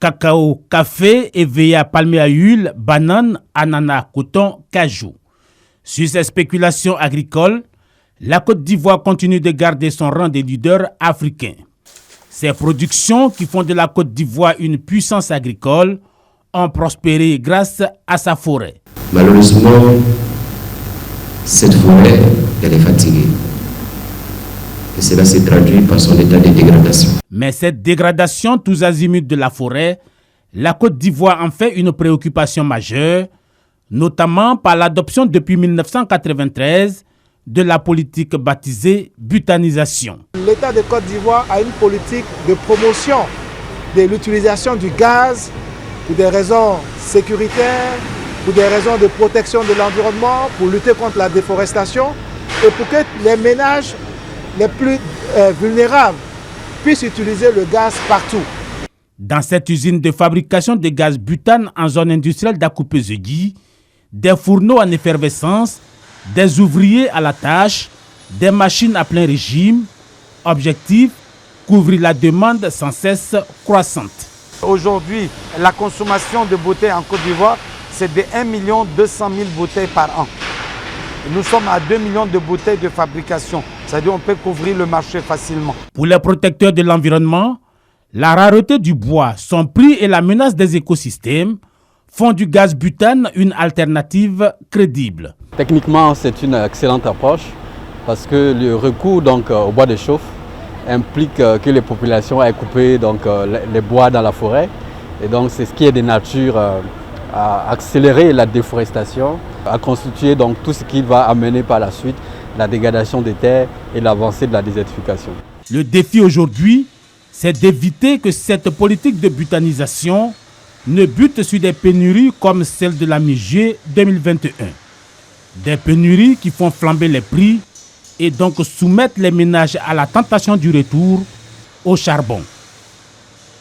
cacao, café, EVA, palmier à huile, banane, ananas, coton, cajou. Sur ces spéculations agricoles, la Côte d'Ivoire continue de garder son rang de leader africain. Ces productions qui font de la Côte d'Ivoire une puissance agricole ont prospéré grâce à sa forêt. Malheureusement, cette forêt, elle est fatiguée. Et cela se traduit par son état de dégradation. Mais cette dégradation tous azimuts de la forêt, la Côte d'Ivoire en fait une préoccupation majeure, notamment par l'adoption depuis 1993 de la politique baptisée butanisation. L'État de Côte d'Ivoire a une politique de promotion de l'utilisation du gaz pour des raisons sécuritaires, pour des raisons de protection de l'environnement, pour lutter contre la déforestation et pour que les ménages les plus vulnérables puissent utiliser le gaz partout. Dans cette usine de fabrication de gaz butane en zone industrielle d'Akoupé-Zedji, des fourneaux en effervescence, des ouvriers à la tâche, des machines à plein régime. Objectif, couvrir la demande sans cesse croissante. Aujourd'hui, la consommation de bouteilles en Côte d'Ivoire, c'est de 1 200 000 bouteilles par an. Nous sommes à 2 millions de bouteilles de fabrication. C'est-à-dire qu'on peut couvrir le marché facilement. Pour les protecteurs de l'environnement, la rareté du bois, son prix et la menace des écosystèmes font du gaz butane une alternative crédible. Techniquement, c'est une excellente approche parce que le recours au bois de chauffe implique que les populations aient coupé les bois dans la forêt. Et donc c'est ce qui est de nature à accélérer la déforestation, à constituer tout ce qui va amener par la suite la dégradation des terres et l'avancée de la désertification. Le défi aujourd'hui, c'est d'éviter que cette politique de butanisation ne bute sur des pénuries comme celle de la mi-juillet 2021. Des pénuries qui font flamber les prix et donc soumettent les ménages à la tentation du retour au charbon.